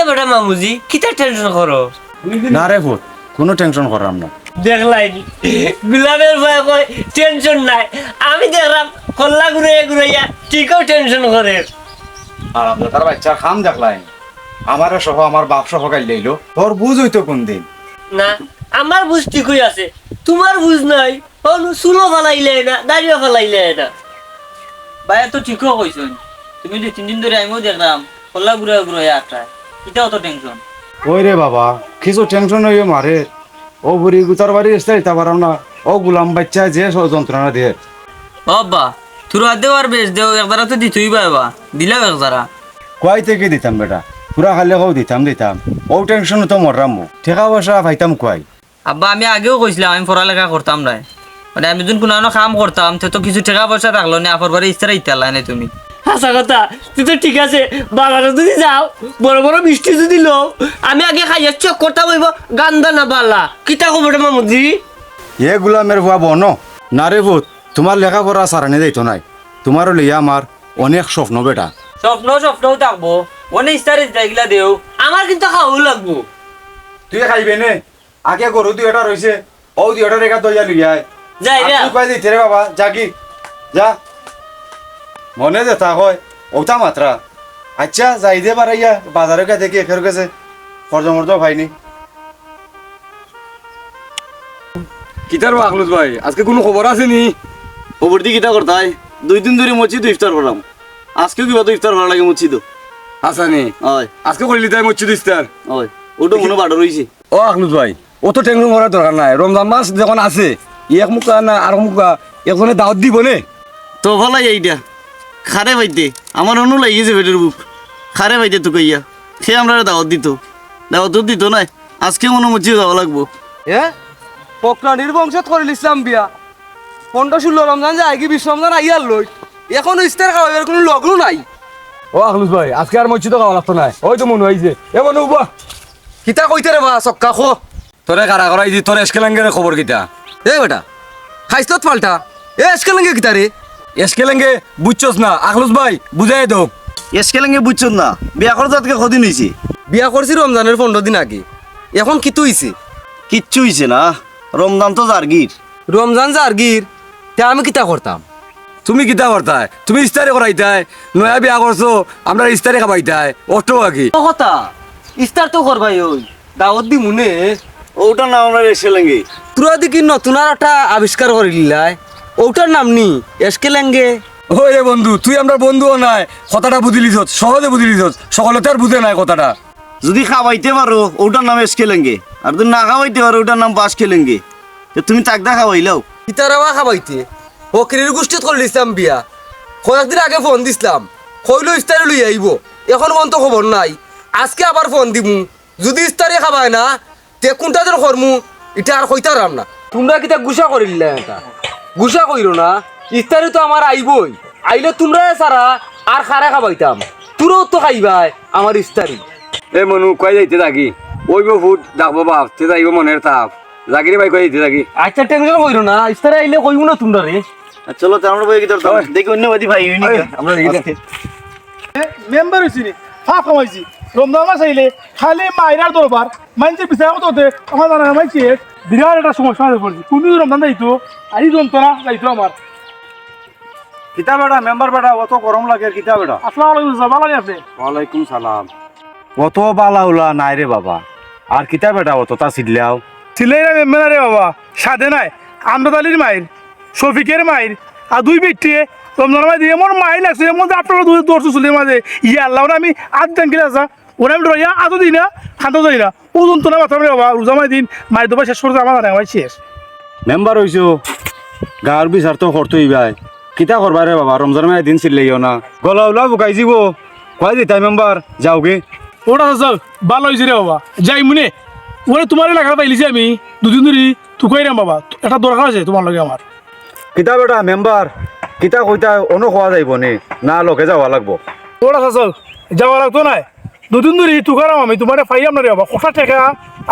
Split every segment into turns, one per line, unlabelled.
বেটা মামুজি কিতা টেনশন করো?
না রে ভূত, কোনো টেনশন করাম না।
দেখলাই গুলামের ভয় কয় টেনশন নাই, আমি দেখলাম কল্লা ঘুরাইয়া ঠিকও টেনশন করে।
আর আমরা তার বাচ্চা খাম দেখলাই, আমারে সহ আমার বাপ সহ গাইল লইলো। তোর বুঝ হইতো কোন দিন?
না আমার বুঝ ঠিকই আছে, তোমার বুঝ নাই। চুলো ফালাইলে না, দাঁড়িয়ে ফালাইলে না।
ভাই তো ঠিকও কইছেন, তুমি যে 3 দিন ধরে আমিও দেখলাম কল্লা ঘুরাই আটটায়, এটা অত টেনশন।
ওই রে বাবা, কিছু টেনশন হইও মারে। ও বুড়ি গুতার বাড়ি এসে দিতে পারাম না। ও গুলাম বাচ্চা যে যন্ত্রণা দিয়ে।
বাবা তোর হাত দেও আর বেশ দেও, একদারা তো দিতই বাবা, দিলাও একদারা।
কয় থেকে দিতাম বেটা, পুরা খালে কও দিতাম। ও টেনশন তো মররাম, ঠেকা পয়সা পাইতাম কয়।
আব্বা আমি আগেও কইছিলাম আমি পড়ালেখা করতাম না, মানে আমি যখন কোনো কাম করতাম তো কিছু টাকা পয়সা থাকলো না, আপর বাড়ি ইস্তারা ইত্যালা নাই তুমি।
হাসা কথা, তুই তো ঠিক আছে। বাগানে যদি যাও, বড় বড় মিষ্টি যদি লো, আমি আগে খাইয়া চক করতাম হইব গান্দা না বালা। কিতা কব বেটা মামুজি?
এ গুলামের ভুয়া বন না রে ভূত, তোমার লেখাপড়া সারানি যাইতো নাই। তোমারও লইয়া আমার অনেক স্বপ্ন বেটা।
স্বপ্নও থাকবো, অনেক ইস্তারে এগুলা দেও।
আমার কিন্তু খাওয়াও লাগবো।
তুই খাইবে নে, আগে গরু দুইটা রয়েছে, ও দুইটা রেখা দইয়া লইয়ায়।
যাই রে।
তুই কয় দিতে রে বাবা, জাগি যা। মনে যে তা হয় ওটা মাত্রা। আচ্ছা যাই দে বারাইয়া বাজারে কে দেখি এখের কাছে খরচ মর্দ ভাইনি।
কিতার আকলুস ভাই, আজকে কোনো খবর আছে নি?
খবর দি কিতা করতাই? 2 দিন ধরে মসজিদ ইফতার করলাম, আজকেও কিবা তো ইফতার করা লাগে মসজিদ।
আসা নি
হয়
আজকে করলি তাই মসজিদ ইস্তার।
হয়, ওটা মনে বাড়ো রয়েছে।
ও আকলুস ভাই, অত টেনশন করার দরকার নাই। রমজান মাস যখন আছে, এক মুখা না আর মুখা একজনে দাওয়াত দিব নে।
তো ভালাই এইটা খারে পাইতে আমার অনু লাগিয়েছে পেটের বুক। খারে পাইতে তো কইয়া সে আমরা দাওয়াত দিত নাই। আজকে মনে মসজিদ যাওয়া লাগবো।
পকরানির বংশত করিল ইসলাম বিয়া 15-16 রমজান যায় কি 20 রমজান আইয়ার লই, এখনো ইস্তার খাওয়ার কোনো লগ্ন নাই।
ও আকলুস ভাই, আজকে আর মসজিদ খাওয়া লাগতো নাই। ওই তো মনে হয়েছে এ মনে উবা
কিতা কইতে রে বা চক্কা খো
তোরে কারা করাইছি, তোর এসকেলেঙ্গের খবর কিতা?
এ বেটা খাইছত পাল্টা এ আজকাল লাগে কিতা রে?
এসকেলেঙ্গে বুঝছস না আকলুস ভাই, বুঝাই দাও।
এসকেলেঙ্গে বুঝছো না, বিয়া করে যাতকে কদিন হয়েছে?
বিয়া করছি রমজানের 15 দিন আগে, এখন কিতু হইছে?
কিচ্ছু হয়েছে না, রমজান তো জারগির।
রমজান জারগির তে আমি কিতা করতাম?
তুমি কিতা করতাই? তুমি ইস্তারে করাইতাই, নয়া বিয়া করছো আমরা ইস্তারে খাবাইতাই, অটো আকি
কথা ইস্তার তো করবাই, ওই
দাওয়াত দি মুনে
ওটা না আমরা এসকেলেঙ্গে।
তোরা দেখি নতুন আর একটা আবিষ্কার করিলাই, ওটার নাম নি এসকেলেঙ্গে।
ওই রে বন্ধু, তুই আমরা বন্ধুও নাই, কথাটা বুঝিলিস, সহজে বুঝিলিস, সকলে তো আর বুঝে নাই কথাটা।
যদি খাওয়াইতে পারো ওটার নাম এসকেলেঙ্গে, আর যদি না খাওয়াইতে পারো ওটার নাম বাসকেলেঙ্গে। তুমি তাকদা খাওয়াইলাও।
কিতারাবা খাবাইতে ফকিরের গোষ্ঠীত করল ইসলাম বিয়া। কয়েকদিন আগে ফোন দিছিলাম, কইলো ইস্তারে লই আইব, এখন মন তো খবর নাই। আজকে আবার ফোন দিমু, যদি ইস্তারে খাবায় না তে কোনটা যেন করমু এটা আর কইতারাম না। তোমরা কিতা গুসা করিলে? এটা গুসা কইরো না, ইস্তারে তো আমার আইবই, আইলে তোমরা সারা আর খারা খাবাইতাম, তোরাও তো খাইবাই আমার ইস্তারি।
এ মনু কয় যাইতে থাকি, ওইব ফুট ডাকবো বাপ, তে যাইব মনের তাপ, জাগিরে ভাই কয় যাইতে থাকি।
আচ্ছা টেনশন কইরো না, ইস্তারে আইলে কইবো না তোমরা রে।
চলো তো আমরা বই কি দরকার, দেখি অন্য বাদি ভাই হইনি কা।
আমরা
মেম্বার হয়েছি ফাঁক কমাইছি। রমজান মাস আইলে খালি মাইরার দরবার, মানুষের বিচার মতো হতে আমার জানা মাইছে বিরাট একটা সমস্যা হয়ে পড়ছে। তুমি রমজান যাইতো আই যন্ত্রণা যাইতো আমার।
কিতা বেটা মেম্বার বেটা, অত গরম লাগে কিতা বেটা?
আসসালামু আলাইকুম, ভালো লাগে আপনি?
ওয়ালাইকুম সালাম। অত বালা উলা নাই রে বাবা, আর কিতা বেটা অত তা ছিড়লাও?
ছিলেই না মেম্বার রে বাবা, সাধে নাই আমদাদ আলীর মাইর, শফিকের মাইর, আর 2 ব্যক্তি রমজান মাই দিয়ে এমন মাইল লাগছে, এমন আপনার দর্শ চুলের মাঝে ইয়ে আল্লাহ আমি আধ দিন কিনে আসা ওরা আমি রইয়া আধো দিই না খান্ত যাই না ও যন্ত্রণা মাথা বাবা। রোজা মাই দিন মায়ের দোবা শেষ করতে আমার ভাই শেষ।
মেম্বার হইছো, গাঁর বিচার তো করতেই ভাই, কিতা করবা রে বাবা? রমজান মাই দিন ছিড়লেইও না, গলা উলা বুকাই যাব। কয় দিতাই মেম্বার যাওগে।
ওটা চল ভালো হয়েছে রে বাবা, যাই মনে ওরে তোমার এলাকার পাইলিছি আমি 2 দিন ধরে তুকাই রাম বাবা, একটা দরকার আছে তোমার লগে আমার।
কিতা বেটা মেম্বার, কিতা কইতা অনু খোয়া যাইব নি না লগে যাওয়া লাগবো?
ওটা চল যাওয়া লাগতো নাই, 2 দিন ধরে তুকারাম আমি তোমার পাইলাম না রে বাবা। কটা টেকা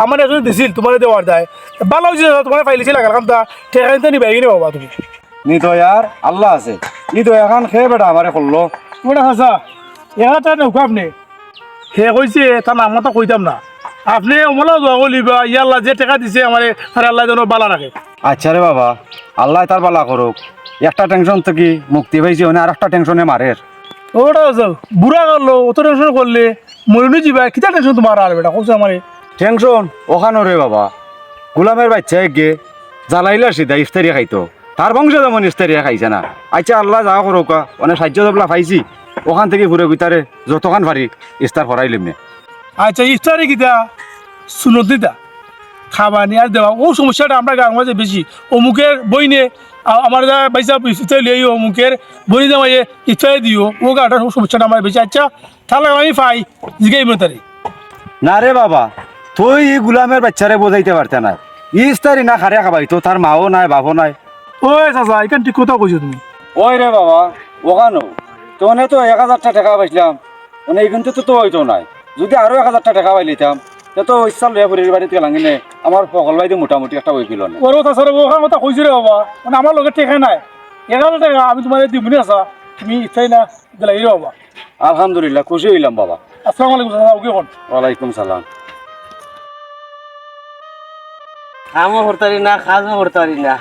আমার এজনে দিছিল তোমার দেওয়ার দায়, ভালো হয়েছে তোমার পাইলিছি লাগার কামটা টেকা নিতে নিবাই কিনে বাবা তুমি।
নি তো ইয়ার আল্লাহ আছে, নি তো এখন খেয়ে বেটা আমারে করলো।
ওটা হাসা এগারোটা নৌকা আপনি হে কইছে তার নাম তো কইতাম না আপনি ওমলা দোয়া করিবা ইয়াল্লাহ যে টাকা দিছে আমারে আর আল্লাহ যেন বালা রাখে।
আচ্ছা রে বাবা, আল্লাহ তার বালা করুক। একটা টেনশন থেকে মুক্তি পাইছি, মানে আর একটা টেনশনে মারের।
ওটা যাও বুড়া করলো অত টেনশন করলে মরিনি যাবা কিতা টেনশন তোমার আর বেটা কইছে আমারে
টেনশন ওখানো রে বাবা, গোলামের বাচ্চা এগে জ্বালাইলে সিধা ইফতারি খাইতো, তার বংশ যেমন ইফতারি খাইছে না। আচ্ছা আল্লাহ যা করুক, অনেক সাহায্য দবলা পাইছি, ওখান থেকে ঘুরে গুতারে যতখান পারি ইফতার করাইলিম নে।
আচ্ছা ইফতারি কিতা সুনত দিতা খাবা নিয়ে আর দেওয়া ও সমস্যাটা আমরা গাঁর মাঝে বেশি অমুকের বই নে আমার যা পয়সা ইফতারি লিয়ে অমুকের বই দেওয়া ইফতারি দিও ও গাঁটার সমস্যাটা আমার বেশি। আচ্ছা তাহলে আমি পাই জিগাই তারি
না রে বাবা, তুই এই গোলামের বাচ্চারে বোঝাইতে পারতে না, ইফতারি না খারে খাবাই তো, তার মাও নাই বাপও নাই।
ওই চাচা এখান ঠিক কথা কইছো তুমি।
ওই রে বাবা ওখানো তো তো 1000 টাকা পাইছিলাম, মানে এই কিন্তু তো হইতো নাই। যদি আরো 1000 টাকা পাইলিতাম তো ইচ্ছা লইয়া ঘুরির বাড়িতে গেলাম কিনে আমার সকল বাইতে মোটামুটি একটা বই পিল না।
ওর কথা স্যার ওখান কথা কইছো রে বাবা, মানে আমার লগে টেকা নাই 11 টাকা আমি তোমার দিবনি আসা তুমি ইফতারি না দিলাই রে বাবা।
আলহামদুলিল্লাহ খুশি হইলাম বাবা।
আসসালামু আলাইকুম চাচা ওকে কোন।
ওয়ালাইকুম সালাম।
কামও করতারি না কাজও করতারি না,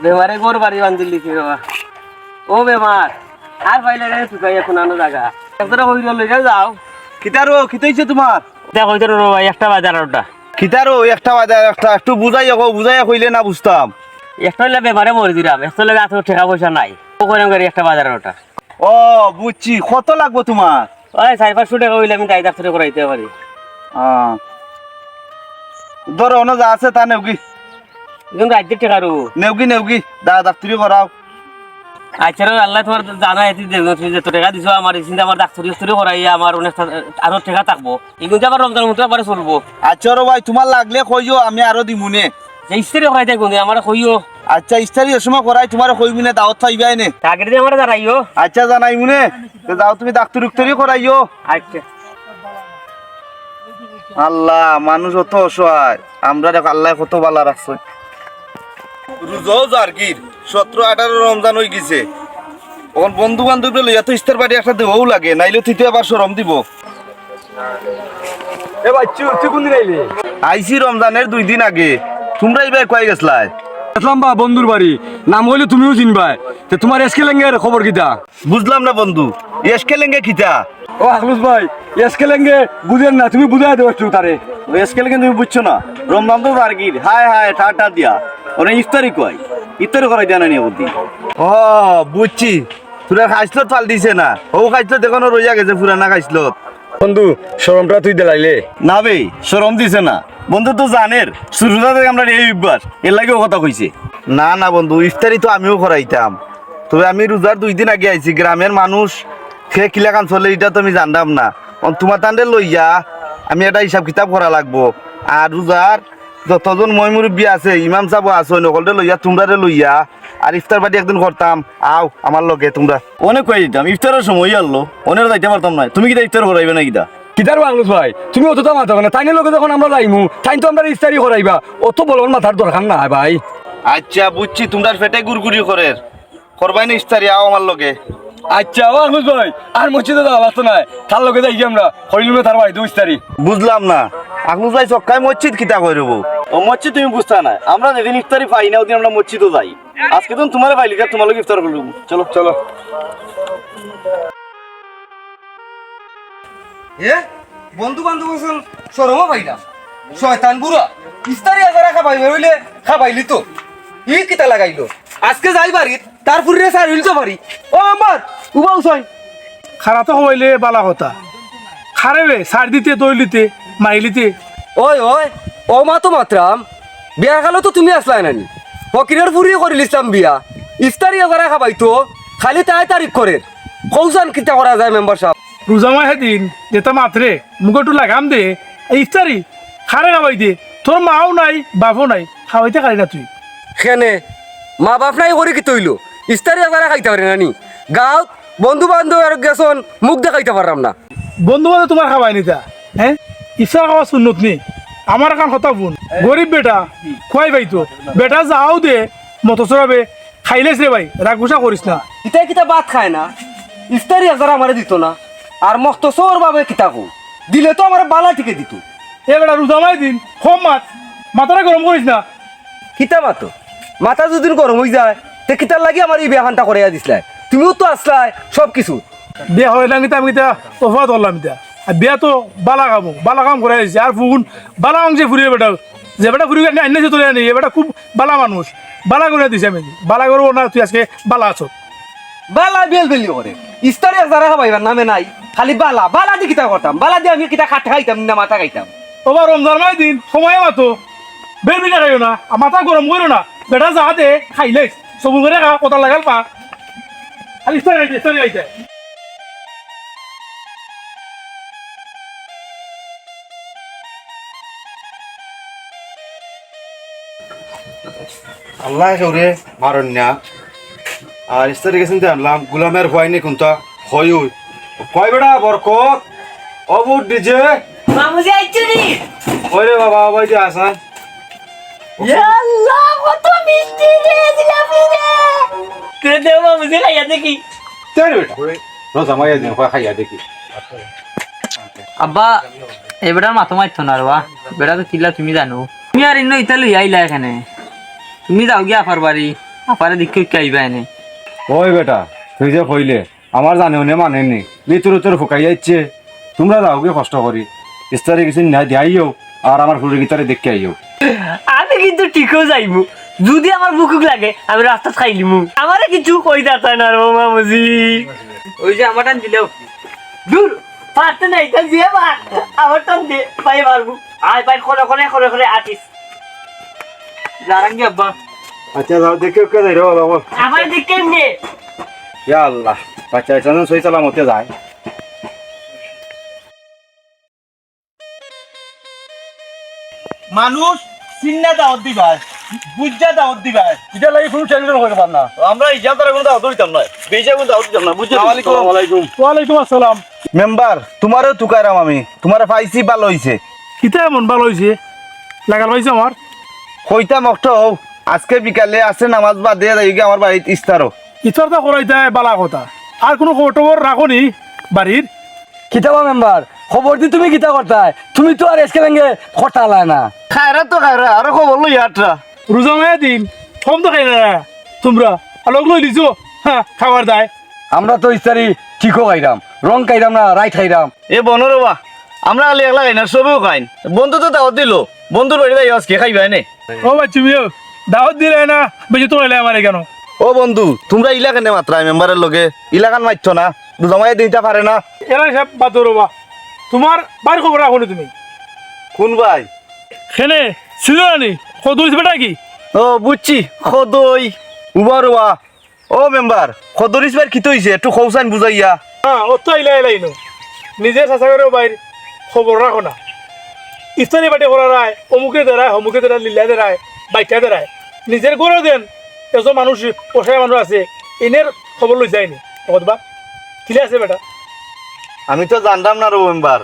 বেমারে গোর বাড়ি বান্ধি লিখি বাবা। ও বেমার আর পাইলে রে তুই এখন আনো জায়গা একটা হইল লইয়া যাও।
কিতারো কিতাইছে তোমার
দেখ হইতো রে ভাই একটা বাজার ওটা
কিতারো একটা বাজার একটা একটু বুঝাইয়া কইলে না বুঝতাম।
একটা হইলে বেমারে মরে দিলাম, একটা হইলে এত টাকা পয়সা নাই, ও কইলাম গাড়ি একটা বাজার ওটা।
ও বুঝছি, কত লাগবো তোমার?
ওই 400-500 টাকা হইলে আমি দায় ডাক্তারে করাইতে পারি।
ধরো অন্য যা আছে তা নেওগি
কিন্তু রাজ্যের টাকা রু
নেওগি ডাক্তারি করাও।
আচ্ছা রে আল্লাহ তোমার জানা এটি তুমি যত টাকা দিছো আমার এই চিন্তা আমার ডাক্তারি করাইয়া আমার অনেক আরো টাকা থাকবো, এগুলো আবার রমজান মতো আবার চলবো।
আচ্ছা রে ভাই তোমার লাগলে কইও আমি আরো দিমুনে।
যে ইস্তারি করাইতে গুনে আমার কইও।
আচ্ছা ইস্তারি সময় করাই তোমার কইবিনে দাওয়াত থাইবাই নে।
টাকা দিয়ে আমার দাঁড়াইও।
আচ্ছা জানাই মুনে যাও তুমি ডাক্তারি করাইও।
আচ্ছা
আল্লাহ মানুষ অত অসহায়, আমরা দেখ আল্লাহ কত বালা রাখছে। রোজাও জারগির 17-18 রমজান হয়ে গেছে, এখন বন্ধু বান্ধব লইয়া তো ইস্তার বাড়ি একটা দেবও লাগে, নাইলে তুই আবার সরম দিব।
এ ভাই তুই কোন দিন আইলি?
আইসি রমজানের 2 দিন আগে, তোমরা এইবার কয়ে গেছলাই?
আসলাম বা বন্ধুর বাড়ি, নাম হইলে তুমিও চিনবা। তো তোমার এসকেলেঙ্গের খবর কিটা?
বুঝলাম না বন্ধু, এসকেলেঙ্গে খিতা?
ও আখলুস ভাই, এসকেলেঙ্গে বুঝেন না, তুমি বুঝাই দেবো একটু তারে।
এসকেলেঙ্গে তুমি বুঝছো না? রমজান তো জারগির, হায় হায় ঠাটা দিয়া ওরা ইফতারি কয়, ইফতারি করাই দেয় না নিয়ে বুদ্ধি। ও বুঝছি, তোরা খাইছিল ফাল দিছে না, ও খাইছিল দেখো রইয়া গেছে পুরানা খাইছিল।
বন্ধু শরমটা তুই দিলাইলে
না বে শরম দিছে না বন্ধু, তো জানের শুরুটা থেকে আমরা এই অভ্যাস, এর লাগেও কথা কইছে। না না বন্ধু, ইফতারি তো আমিও করাইতাম, তবে আমি রোজার 2 দিন আগে আইছি। গ্রামের মানুষ সে কিলাকান চলে এটা তো আমি জানতাম না। তোমার তান্ডে লইয়া আমি একটা হিসাব কিতাব করা লাগবো, আর রোজার যতজন মই মুরব্বী আছে ইমাম সাহেব আছে নকলটা লইয়া তোমরা লইয়া আর ইফতার পার্টি একদিন করতাম। আও আমার লগে তোমরা অনেক কয়ে দিতাম, ইফতারের সময় আনলো অনেক যাইতে পারতাম না। তুমি কিটা ইফতার করাইবে না কিটা?
কিতার আখলুস ভাই, তুমি অতটা মাথা না, তাইনের লোকে যখন আমরা যাইমু তাই তো আমরা ইস্তারি করাইবা, অত বলন মাথার দরকার না ভাই।
আচ্ছা বুঝছি, তোমরা পেটে গুড়গুড়ি করে করবাই না ইফতারি, আও আমার লগে।
আচ্ছা ও আখলুস ভাই, আর মসজিদে যাওয়া লাগতো না, তার লোকে যাই আমরা হইলুমে তার বাড়ি 2 ইস্তারি।
বুঝলাম না আখলুস ভাই চক্কায় মসজিদ কিতা করব? ও মসজিদ তুমি বুঝতা না, আমরা যেদিন ইফতারি পাই না ওদিন আমরা মসজিদও যাই। আজকে তো তোমার পাইলি, তোমার লোক ইফতার করব। চলো চলো।
এ বন্ধু বান্ধব সরমও পাইলাম, শয়তান বুড়া ইস্তারি আজারা খাবাই হইলে খাবাইলি তো ই কিতা লাগাইলো। আজকে যাই বাড়িত তার ফুরিয়ে সার হইল তো পারি। ও আমার উবাও ছয়
খারা তো হইলে বালা কথা খারে রে সার দিতে দই লিতে মাইলিতে।
ওই ওই ও মা তো মাত্রাম বিয়া খালো তো তুমি আসলাই নানি, ফকিরের ফুরিয়ে করিলিছিলাম বিয়া, ইস্তারি আজারা খাবাই তো খালি তাই তারিখ করে কৌসান কিতা করা যায় মেম্বার সাহেব।
রোজামা সেদিন যেটা মাত্রে মুখ একটু লাগাম দে এই ইফতারি খারে খাওয়াই দে, তোর মাও নাই বাপও নাই, খাওয়াইতে খাই না তুই।
সেনে মা বাপ নাই করে কি তৈল ইস্তারি আজারা খাইতে পারে নানি, গাঁত বন্ধু বান্ধব আর গেছন মুখ দেখাইতে পারলাম না।
বন্ধু বান্ধব তোমার খাওয়াই নিতা হ্যাঁ, ইফতার খাওয়া শুনত নি আমার এখন কথা বোন গরিব বেটা খুয়াই ভাই তো বেটা যাও দে মতো চড়াবে খাইলেস রে ভাই, রাগ গুসা করিস না।
কিতা কিতা ভাত খায় না, ইস্তারি আজারা আমারে দিত না, আর মস্ত চোর বাবে কিতা কো
দিলে তো আমার বালা টিকে দিত
এ বেটা রোজা মাই দিন কম মাছ মাথাটা গরম করিস না।
কিতা মাতো মাথা যদি গরম হয়ে যায় তে কিতার লাগি আমার এই বিয়াখানটা করাইয়া দিসলাই তুমিও তো আসলাই সব কিছু
বিয়া হয় না কিন্তু আমি এটা তফা ধরলাম এটা আর বিয়া তো বালা কাম করে আসছে আর ফুগুন বালা অংশে ফুরিয়ে বেটা যে বেটা ফুরিয়ে আনিয়েছে তোলে আনি এ বেটা খুব বালা মানুষ বালা করে দিছে আমি বালা করবো না তুই আজকে বালা আছো
বালা বেল বেলি করে ইস্তারে যারা খাবাইবার নামে নাই খালি বালা বালা দিয়ে কিতা করতাম বালা দিয়ে আমি কিতা খাট খাইতাম না মাথা খাইতাম
ওবার রমজান মাই দিন সময় মাতো বের বিটা খাইও না আর মাথা গরম করো না বেটা যাহাতে খাইলে সবু করে খা কথা লাগাল পা আর ইস্তারে গাইতে
আল্লাহ কেউরে মারণ না আর ইস্তারি গেছেন তো আনলাম গুলামের ভয় নেই কোনটা হয় কয় বেড়া বরকত অবুট ডিজে
মামুজি আইছুনি
ওই রে বাবা ওই যে আসান
আল্লাহ কত মিষ্টি রে জিলাপি রে তে দেও মামুজি খাইয়া দেখি
তাই বেটা রোজা মাইয়া দিন খাইয়া দেখি
আব্বা এবারে মাথা মারতো না রে বেটা তো কিল্লা তুমি জানো তুমি আর ইন্ন ইতা লই আইলা এখানে তুমি যাও গিয়া আপার বাড়ি আপারে দেখে কি আইবা এনে
ওই বেটা তুই যে কইলে আমার জানেও নে মানেননি ভিতর তোর ফুকাই যাচ্ছে তোমরা যাও গে কষ্ট করি ইস্তারি কিছু না দিয়াইও আর আমার ফুলের গিটারে দেখে আইও
আমি কিন্তু ঠিকও যাইবো যদি আমার বুকুক লাগে আমি রাস্তা খাইলিমু আমারে কিছু কই দাতা না রে মামুজি
ওই যে আমার টান দিলেও
দূর পারতে নাই তা দিয়ে মার আমার টান দে পাই মারবো আয় পাই করে আটিস
জারাঙ্গি আব্বা
আচ্ছা যাও দেখে ওকে যাই রে বাবা
আমার দিক কেমনে
ইয়া আল্লাহ বাচ্চা চান সই সালাম হতে যায়
মানুষ চিন্না দাওয়াত দিবাই বুঝা দাওয়াত দিবাই
এটা লাগি কোনো টেনশন করতে পার না
আমরা ইজাদার কোনো দাওয়াত দিতাম না বেজা কোনো দাওয়াত দিতাম না বুঝছো
আসসালামু আলাইকুম
ওয়ালাইকুম আসসালাম
মেম্বার তোমারও তুকারাম আমি তোমার পাইছি ভালো হইছে
কিতা এমন ভালো হয়েছে লাগাল পাইছে আমার
কইতাম অক্টো আজকে বিকালে আছে নামাজ বাদ দিয়ে যাই আমার বাড়িতে ইস্তারো
ইচ্ছাটা করাইতে বালা কথা আর কোনো খবর রাখো নি বাড়ির
কিতাবা মেম্বার খবর দি তুমি কিতা করতাই তুমি তো আর এসকে ভেঙে খটালা না
খায়রা তো খায়রা আরো খবর লই আটরা
রোজা মায়া দিন কম তো খাই না তোমরা আর লোক লই লিছো হ্যাঁ খাবার দেয়
আমরা তো ইস্তারি ঠিকও খাইরাম রং খাইরাম না রাইট খাইরাম
এ বনরবা আমরা খালি একলা খাই না সবেও খাইন বন্ধু তো দাওয়াত দিল বন্ধুর বাড়ি যাই আজকে খাইবাই নে
ও বাচ্চুমিও দাওয়াত দিলে না বেশি তো এলে আমার কেন
ও বন্ধু তোমরা ইলাকানে মাত্রায় মেম্বারের লগে ইলাকান মারছ না জমায়ে দিতে পারে না
এরা সব বাদ রবা তোমার বার খবর রাখো নি তুমি
কোন ভাই
খেনে ছিল নি কত বেটা কি
ও বুঝছি খদই উবারোয়া ও মেম্বার খদরিস ভাই কিতো হইছে একটু খৌসান বুঝাইয়া
হ্যাঁ ও তো এলাই নো নিজে চাষা করে বাইর খবর রাখো না ইস্তানি বাটে করা রায় অমুকে দেরায় হমুকে দেরায় লীলা দেরায় বাইকা দেরায় নিজের গড়ে দেন এসব মানুষ পোষায় মানুষ আছে এনের খবর লই যায়নি বা কিলে আছে বেটা
আমি তো জানতাম না রে মেম্বার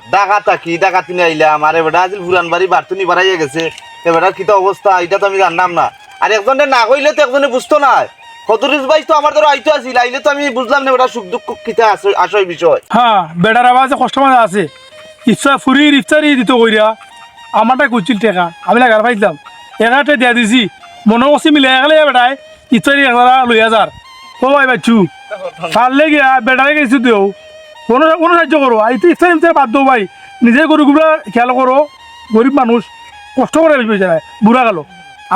ডাকাতি নিয়ে আইলাম আরে বেটা আজিল ফুরান বাড়ি বাড়তুনি বাড়াইয়া গেছে এ বেটার কিতো অবস্থা এটা তো আমি জানতাম না আর একজনে না কইলে তো একজনে বুঝতো না খদরিস ভাই তো আমার ধরো আইতো আসিল আইলে তো আমি বুঝলাম না বেটা সুখ দুঃখ কিতা আসয় বিষয়
হ্যাঁ বেটার আবার কষ্ট মানে আছে ইচ্ছা ফুরির ইফতারি দিত কইরা আমারটা কুচিল টেকা আমি লাগার পাইছিলাম এগারটা দিয়া দিছি মনে করছি মিলে গেলে বেটায় ইফতারি এগারা লই হাজার ও ভাই বাচ্চু পারলে গিয়া বেটারে গেছি দেও কোনো সাহায্য করো আইতে ইফতারি ইফতারি বাদ দেবো ভাই নিজে গরুগুলো খেয়াল করো গরিব মানুষ কষ্ট করে বেশি বেচারা বুড়া গেল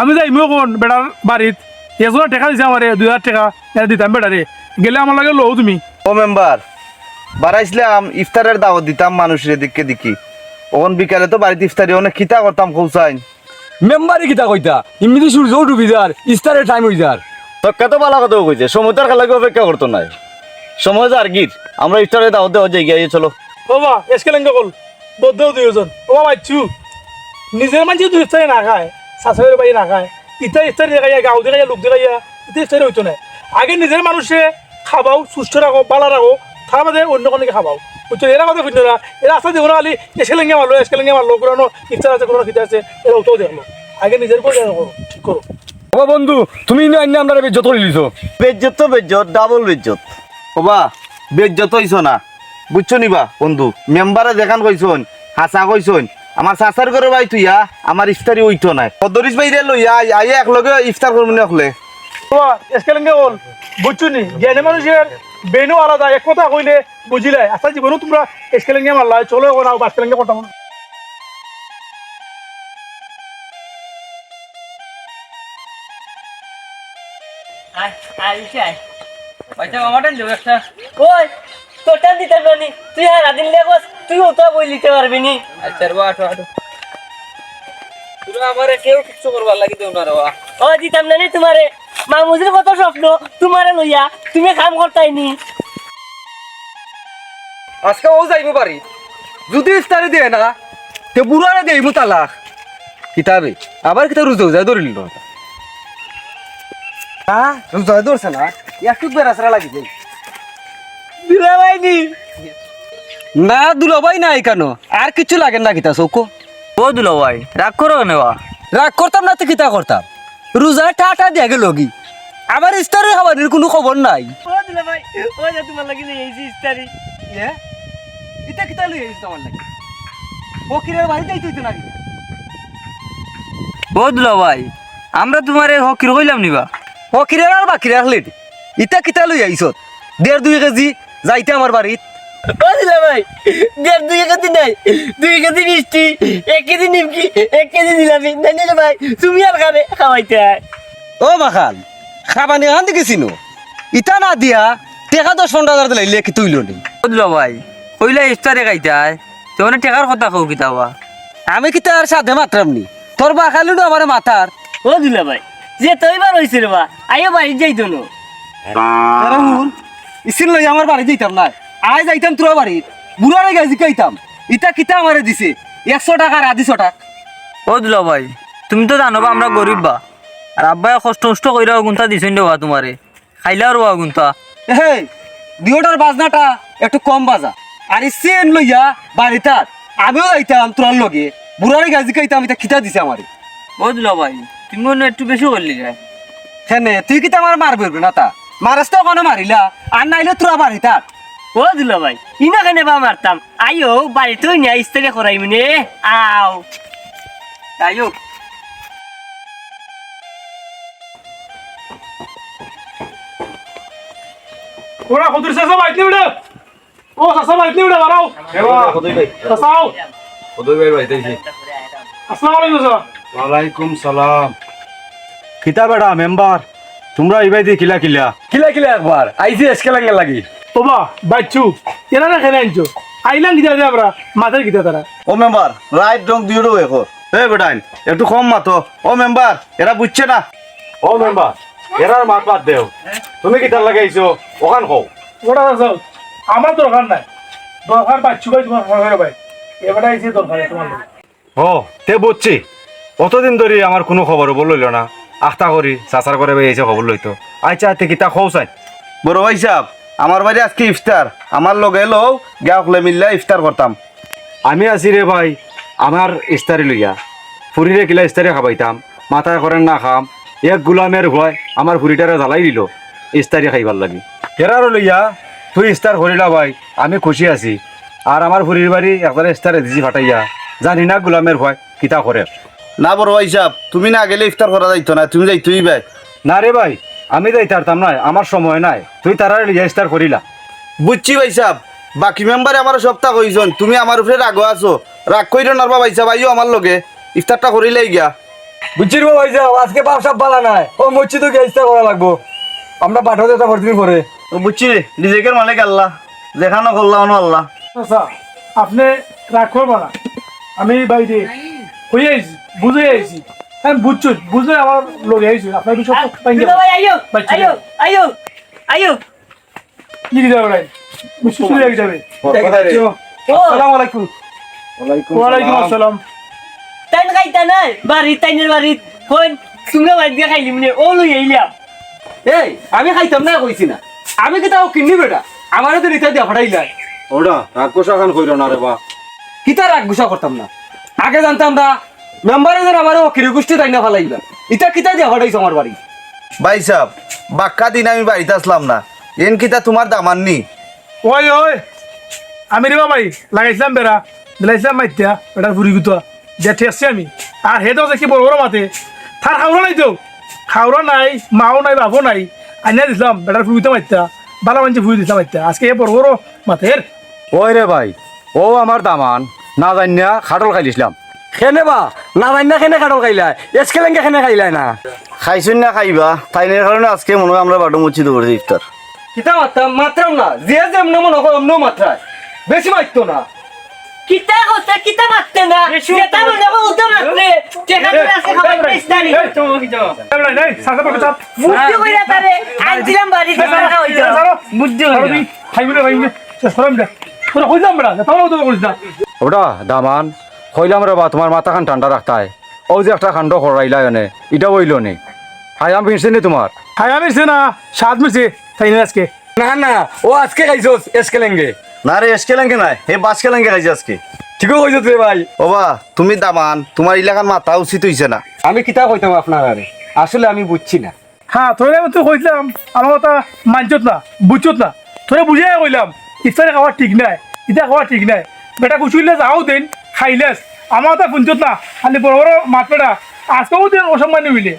আমি যাই ইমিও কোন বেটার বাড়িত এজনের টাকা দিছে আমার 2000 টাকা এটা দিতাম বেটারে গেলে আমার লাগে লো তুমি
ও মেম্বার বাড়াইছিলাম ইফতারের দাওয়াত দিতাম মানুষের দিকে দেখি ওখান বিকালে তো বাড়িতে ইফতারি অনেক খিতা করতাম খৌসাইন
মেম্বারই কিতা কইতা এমনিতে সূর্য ডুবি যার ইস্তারের টাইম হই যার
কত ভালো কথা কইছে সময় তার খেলাকে অপেক্ষা করতো না সময় আর গির আমরা ইফতারের দাওয়াত দেওয়া যাই গিয়ে চলো
ও বা এসকেলেঙ্গ বল বদ্ধও দুইজন ও বাচ্চু নিজের মানুষ দুই ইফতারি না খায় শাশুড়ির বাড়ি না খায় ইফতারি দেখাইয়া গাঁও দেখাইয়া লোক দেখাইয়া ইফতারি হইতো না আগে নিজের মানুষে খাবাও সুস্থ রাখো বালা রাখো তার বাদে অন্য কোনো খাবাও বুঝছো এরা কথা বুঝলো না এরা আস্তে দেখো না খালি এসকেলেঙ্গে মারলো কোনো ইফতার আছে কোনো খিতে আছে এরা উঠেও দেখলো আগে নিজের করে করো ঠিক করো
ও বন্ধু তুমি আইনে আমরা বেজ্জত করে লিছো
বেজ্জত তো বেজ্জত ডাবল বেজ্জত ওবা বেজ্জত হইছ না বুঝছো নিবা বন্ধু মেম্বারে দেখান কইছন হাসা কইছন আমার চাচার ঘরে ভাই তুইয়া আমার ইফতারি উইতো নাই পদরিস ভাই রে লইয়া আইয়া একলগে ইফতার করবি না হলে
বাবা এসকেলেঙ্গে বল বুঝছুনি জ্ঞানী মানুষের বেনু আলাদা এক কথা কইলে বুঝিলে আচ্ছা জীবনও তোমরা এসকেলেঙ্গে মারলা চলো এখন আর বাসকেলেঙ্গে করতাম না।
ওই তোরটা দিতে পারবি তুই হারা দিন লেগস তুই ওটা বই দিতে পারবি নি আচ্ছা রে আটো আটো তুই আমারে কেউ কিছু করবার লাগি দেও না রে ও দিতাম না নি তোমারে মামুজির কত স্বপ্ন তোমারে লইয়া তুমি কাম করতাই নি
আজকে ও যাইব বাড়ি যদি ইফতারি দিয়ে না তে বুড়ারে দেইব তালাক কিতাবে আবার কিতা রুজো যায় ধরিল না হ্যাঁ রুজো ধরছে না একটু বেরাসরা লাগি যাই
দিলা ভাই নি
না দুলাভাই নাই কেন আর কিছু লাগে না কিতা চৌকো
ও দুলো ভাই রাগ করো কেন বা
রাগ করতাম না তো কিতা করতাম রোজা টাটা দিয়ে গেল কি আমার ইফতারি খাবারের কোনো খবর নাই
ও দিলা ভাই ও যে তোমার লাগি এইছি ইস্তারি
এটা কিতা লই আইছ তোমার লাগে বকিরের বাড়ি যাইতে হইতো না
ও দুলো ভাই আমরা তোমার হকির কইলাম নিবা
বকিরের আর বাকিরে রাখলে ইটা কিতা লই আইছ 1.5-2 কেজি যাইতে আমার বাড়িত
ও দিলা ভাই দেড় 2 কেজি নাই 2 কেজি মিষ্টি 1 কেজি নিমকি 1 কেজি জিলাপি নাই রে ভাই তুমি আর খাবে খাওয়াইতে
ও মাখাল খাবানি আন দিকেছিনো ইটা না দিয়া টেকা 10-15,000 দিলে কি তুইল নি
ও দুলো ভাই কইলা ইফতারে খাইতাই তোমার টেকার কথা কও কিতাবা
আমি কিতা আর সাধে মাত্রাম নি তোর বা খালু না আমার মাথার
ও দিলা ভাই যে তৈবার হইছে রে বা আইও বাড়ি যাইতো না
রাহুল ইসিন লই আমার বাড়ি যাইতাম না আয় যাইতাম তোর বাড়িত বুড়ারে গাইছি কইতাম ইটা কিতা আমারে দিছে 100 টাকা আর 250 টাকা
ও দুলো ভাই তুমি তো জানো বা আমরা গরিব বা আর আব্বাই কষ্ট কইরা গুনতা দিছেন দেওয়া তোমারে খাইলা আর গুনতা
হে দিওটার বাজনাটা একটু কম বাজা আর ইসেন লইয়া বাড়িতার আমিও যাইতাম তোর লগে বুড়ারে গাইছি কইতাম ইটা কিতা দিছে আমারে
ও দুলো ভাই তুমি মনে একটু বেশি করলি যায়
হেনে তুই কিতা আমার মারবে না তা মারাস তো ওখানে মারিলা আর নাইলে তোরা বাড়িতার
ও দিলা ভাই ইনা কেনে বা মারতাম আইও বাড়ি তুই নিয়ে ইস্তারি করাই মনে আও
আইও
ওরা কদুর চাচা বাইক নিয়ে উঠে ও চাচা বাইক নিয়ে উঠে বাড়াও চাচাও আসসালামু আলাইকুম চাচা
ওয়ালাইকুম সালাম কিতা বেড়া মেম্বার তোমরা ইবাই দি কিলা কিলা
কিলা একবার আইজি এসকেলাঙ্গে লাগি
বাবা বাচ্চু এরা না খেলে আনছো আইলাম গিতা দে আমরা মাথার গিতা তারা
ও মেম্বার রাইট রং দিও রে এখন এ বেটাইন একটু কম মাতো ও মেম্বার এরা বুঝছে না
ও মেম্বার এরার মাত বাদ দেও তুমি কিতা লাগাইছো ওখান কও
ওটা চাচাও আমার দরকার নাই দরকার বাচ্চু ভাই তোমার ঘরে ভাই এবারে আইসি দরকার তোমার লগে।
ও তে বুঝছি অতদিন ধরে আমার কোনো খবর বললো না আখতা করি চাচার করে ভাই এসে খবর লইতো আচ্ছা তে কিতা খৌ চাই
বড় ভাই সাহেব আমার বাড়ি আজকে ইফতার আমার লগে এলো গাঁকলে মিললে ইফতার করতাম
আমি আছি রে ভাই আমার ইস্তারি লইয়া ফুরিরে কিলা ইস্তারি খাবাইতাম মাথায় করেন না খাম এক গুলামের ভয় আমার ফুরিটারে জ্বালাই দিল ইস্তারি খাইবার লাগি এরারও লইয়া তুই ইস্তার করিলা ভাই আমি খুশি আছি আর আমার ফুরির বাড়ি একবারে ইস্তারে দিছি ফাটাইয়া জানি না গুলামের ভয় কিতা করে
না বড় ভাই সাহেব তুমি না গেলে ইফতার করা যাইতো না তুমি যাইতোই ভাই
না রে ভাই আমি যাই তারতাম না আমার সময় নাই তুই তারারে লইয়া ইস্তার করিলা
বুঝছি ভাই সাহেব বাকি মেম্বারে আমার সপ্তাহ কইছন তুমি আমার উপরে রাগ আছো রাগ কইরো না ভাই সাহেব আইও আমার লগে ইফতারটা করিলেই গিয়া
বুঝছি রে ভাই যাও আজকে বাপ সব বালা নাই ও মসজিদ তো গেস্তা করা লাগবো আমরা পাঠাতে তা ভর্তি করে
ও বুঝছি নিজেকের মালিক আল্লাহ দেখানো করলাম আল্লাহ
আচ্ছা আপনি রাগ করবো না আমি বাইরে হয়ে আইছি বুঝে আইছি আমি বুঝছো বুঝলে আমার লগে আইছি আপনার সব
দিলা ভাই আইও
বাচ্চু
আইও আইও আইও
কি দিতে হবে বুঝছো চলে যাবে
ও
আসসালামু আলাইকুম
ওয়ালাইকুম আসসালাম
তাইন খাইতা না বাড়ি তাইনের বাড়ি কোন তুমি বাড়ি দিয়ে খাইলি মনে ও লই আইলাম
এই আমি খাইতাম না কইছি না আমি কি তাও কিনি বেটা আমারে তো রিতা দিয়া ফাটাইলা
ওটা রাক্ষসা খান কইরো না রে বা
কিতা রাগ গুসা করতাম না আগে জানতাম না মেম্বারে যেন আমার কিরি গোষ্ঠী তাই না ফালাইলা ইটা কিতা দিয়া ফাটাইছ আমার বাড়ি
ভাই সাহেব বাক্কা দিন আমি বাড়িতে আসলাম না এন কিতা তোমার দামাননি
ওই ওই আমি রে ভাই লাগাইছিলাম বেড়া দিলাইছিলাম মাইত্যা বেটার ফুরি গুতা যে ঠেসছি আমি আর হে তো কি বড় বড় মাতে তার খাওয়া নাই তো খাওয়া নাই মাও নাই বাপও নাই আনিয়া দিছিলাম বেটার ফুরি গুতা মাইত্যা বালা মানছে ফুরি দিছিলাম মাইত্যা আজকে এ বড় বড় মাতের
ওই রে ভাই ও আমার দামান না জানিয়া খাটল খাই দিছিলাম
খেনে বা না রান্না খেনে কাটল খাইলাই এসকেলেঙ্গে খেনে খাইলাই না
খাইছুন না খাইবা তাইনের কারণে আজকে মনে হয় আমরা বাটো মুচ্ছি দেবো ইফতার
কিতা মাত্রা মাত্রাম না যে যেমন মনে হয় অন্য মাত্রায় বেশি মারতো না
কিতা কথা কিতা মারতে না যেটা মনে হয় উঠে মারতে যেটা করে আছে খাবার ইস্তারি
নাই সাসা পাকে চাপ
বুদ্ধি কইরা তারে আনছিলাম বাড়ি থেকে টাকা হইতো বুদ্ধি কইরা
খাইবি রে ভাই সরম দে তোরা কইলাম বেড়া তাও তো করিস না
ওটা দামান কইলাম রে বা তোমার মাথা খান ঠান্ডা রাখতায় ও যে একটা খান্ড খরাইলা এনে এটা বইল নি হায়াম ফিরছে নি তোমার
খায়া মিরছে না স্বাদ মিরছে তাই না আজকে
না না ও আজকে খাইছস এসকেলেঙ্গে
না রে এসকেলেঙ্গে নাই হে বাসকেলেঙ্গে খাইছে আজকে
ঠিকও কইছস রে ভাই
ওবা তুমি দামান তোমার এলাকার মাথা উচিত হইছে না
আমি কিতা কইতাম আপনার আরে আসলে আমি বুঝছি না
হ্যাঁ তোরা আমি তো কইলাম আমার কথা মানছত না বুঝছত না তোরা বুঝাই কইলাম ইফতারে খাওয়া ঠিক নাই ইটা খাওয়া ঠিক নাই বেটা কুচুইলে যাও দিন খাইলেস আমার তা শুনছত না খালি বড় বড় মাছ বেটা আজকেও দিন অসম্মানী হইলে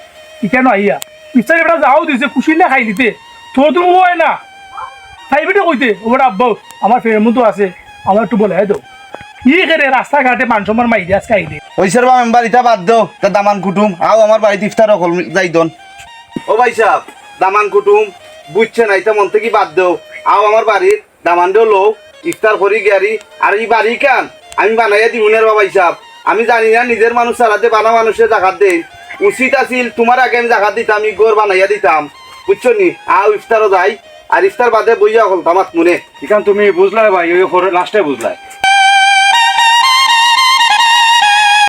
কেন আইয়া ইফতারে বেটা যাও দিছে কুচুইলে খাই দিতে তোর তো হয় না তাই বেটে কইতে ও বেটা আব্বাও আমার ফের মতো আছে আমার একটু বলে দাও ই খেলে রাস্তাঘাটে মান সম্মান মাই দিয়ে আজকে আইলে
ওইসের বা মেম্বার ইটা বাদ দাও তা দামান কুটুম আও আমার বাড়িতে ইফতার অকল যাই দন ও ভাই সাহেব দামান কুটুম বুঝছে না এটা মন থেকে বাদ দাও আও আমার বাড়ির দামান দেও লো ইফতার করি গিয়ারি আর এই বাড়ি কেন আমি বানাইয়া দিউনের বাবাই সাহেব আমি জানি না নিজের মানুষ চালাতে বানা মানুষের জাকাত দেই উচিত আছিল তোমার আগে আমি জাকাত দিতাম আমি গোর বানাইয়া দিতাম বুঝছো নি আও ইফতারও যাই আর ইফতার বাদে বইয়া হল তামাত মনে
এখান তুমি বুঝলাই ভাই ওই লাস্টে বুঝলাই